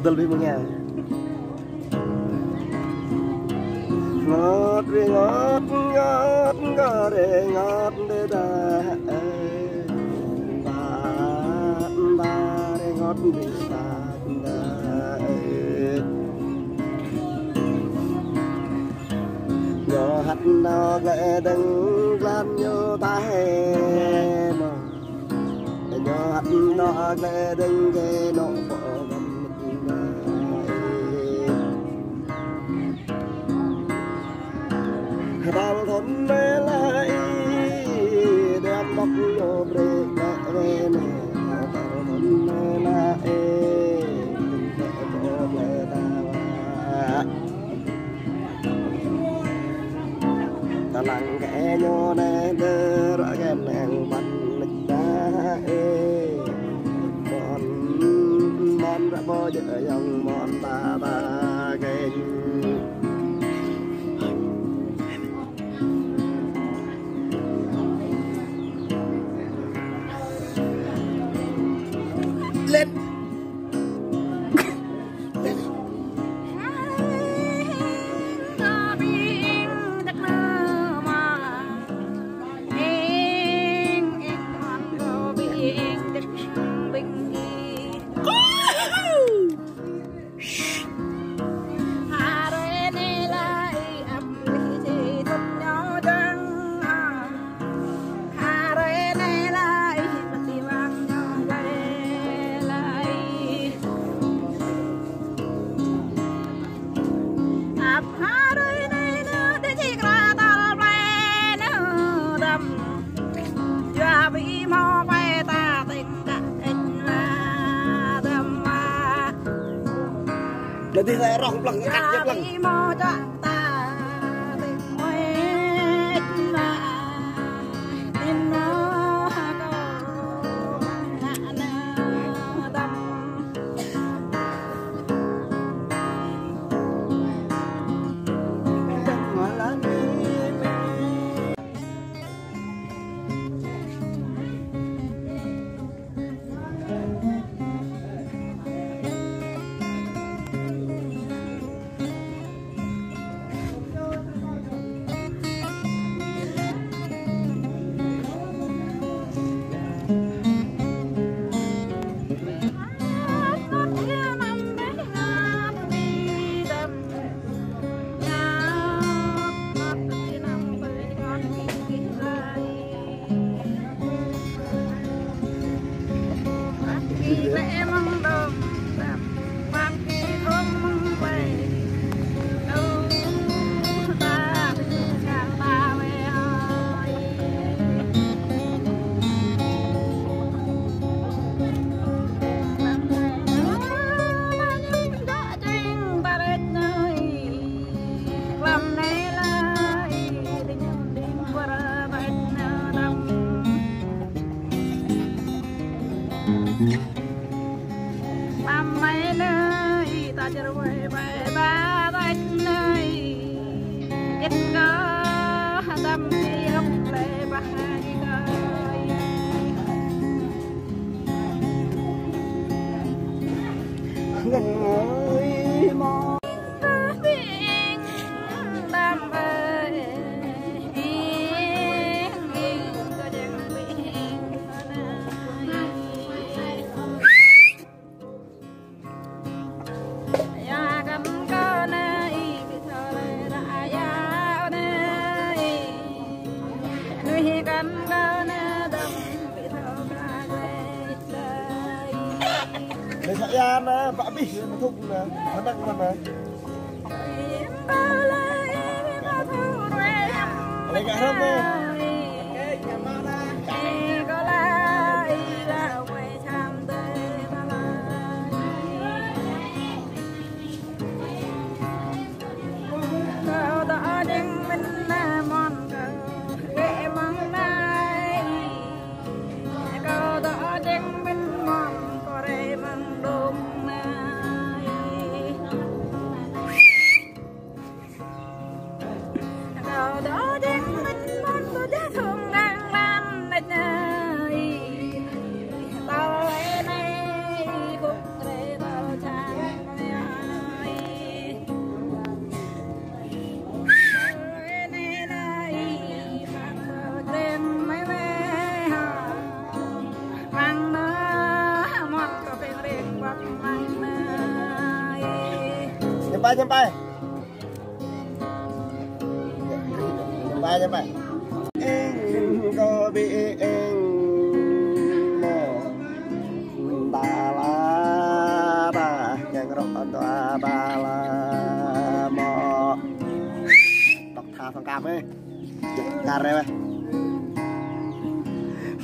lebih mengal. Ngọt re ngọt ngọt ngọt re ngọt de da. Ba re ngọt de da. Nhớ hát nó lệ đừng lan nhớ ta hè mà nhớ hát nó lệ đừng ghê nọ bỏ đang thôn mê lại đem bọc nhô bê mẹ về nè đang thôn mê lại mẹ bố mẹ ta ta lặng kẻ nhô nè đơ rõ ghen nàng bắn lịch ra mòn ra bó dở dòng mòn ta ghen lên Jadi saya roh pleng katnya pleng. Saya na Pak Bis thúc na đang mà lấy cả hết đi. Đó đen mình Nyampai. Anh có biết anh mò ba la ba chẳng rõ tòa ba la mò đọc thà thằng cam ấy cà rê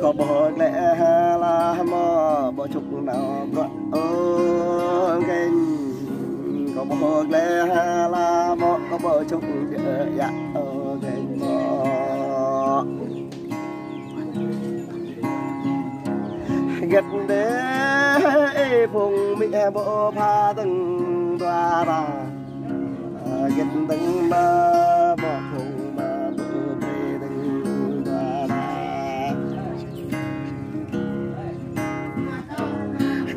có bộ lẽ là mò bộ chục nào có kênh có bộ lẽ là mò có bộ chục dạ kênh mò gật đế phùng mẹ bộ pha từng tòa bà gật từng ba bộ phùng ba bộ bê từng tòa bà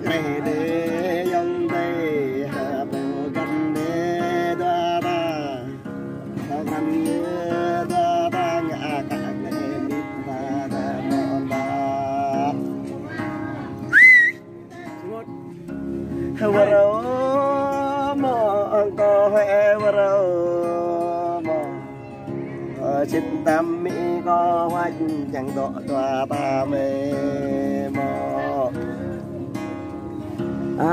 ngày đế dòng tây hạ bộ gần đế tòa bà gần đế tòa bà ngã cả ngày mít bà đà mòn bà vợ mò có huệ vợ mò chết tam mỹ có hoa chẳng đọ tòa ta mê mò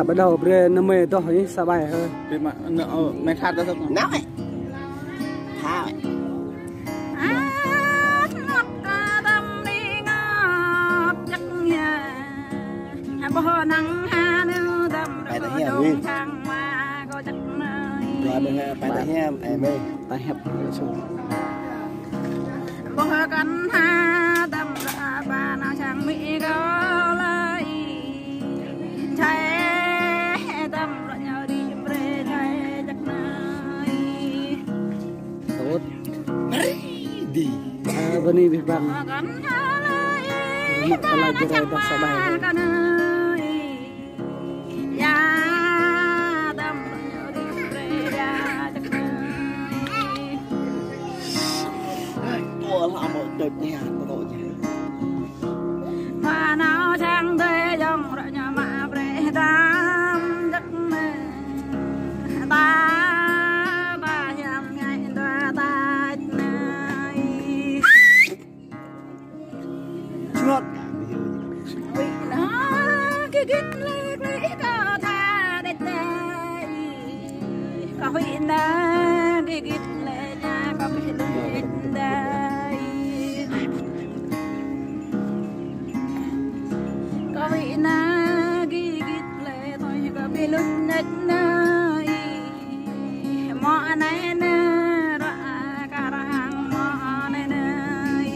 bắt đầu về nó mê to ấy sao bài hơn vì mà mày khát ra không náo ấy thao bài ta hẹp đi bài ta hẹp em ơi ta hẹp xuống bố con ha đâm ra bà nào chẳng mỹ có lời chạy đâm ra nhau đi về chạy chắc nơi tốt đi bên này bị bằng con ha lời mặc là cái này ta sao bài là một đợt nhà của tôi mà nào chẳng thể dòng rồi nhà mà về tam đất ta ba nhầm ngày ta ta này chuột vì nó cái kít lấy có tha để tê có vì nó cái kít lấy nhà có vì lấy đây có vị na ghi gít lệ thôi có bị lúc nết nơi mọ này nè ra cả hàng mọ này nơi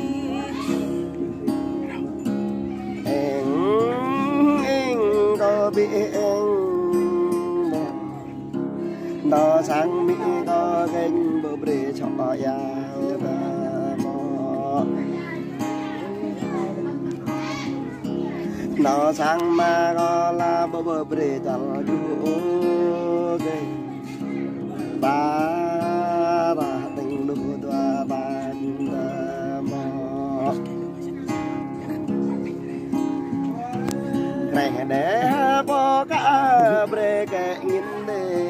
anh có bị anh nó sang mỹ có kênh bờ bể cho giàu mò nó sang mà có là bờ bể cho du kênh ba tình đủ tua ba mò này để bỏ cả bể cái nghìn đê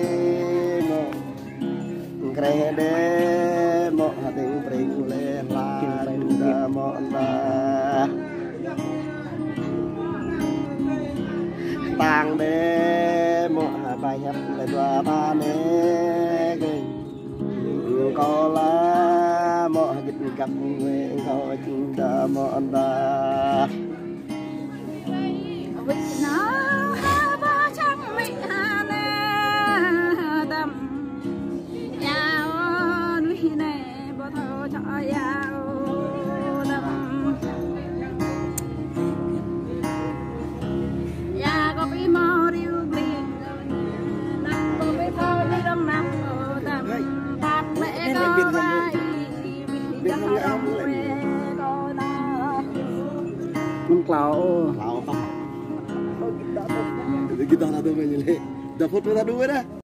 kre de mo hating pring le la da mo da tang de mo ba nhập le da ba ne ge ko la mo git cặp người ko chung da mo da vì nó ba chẳng mỹ Kita nak tu macam ni. Dah foto dah dua dah.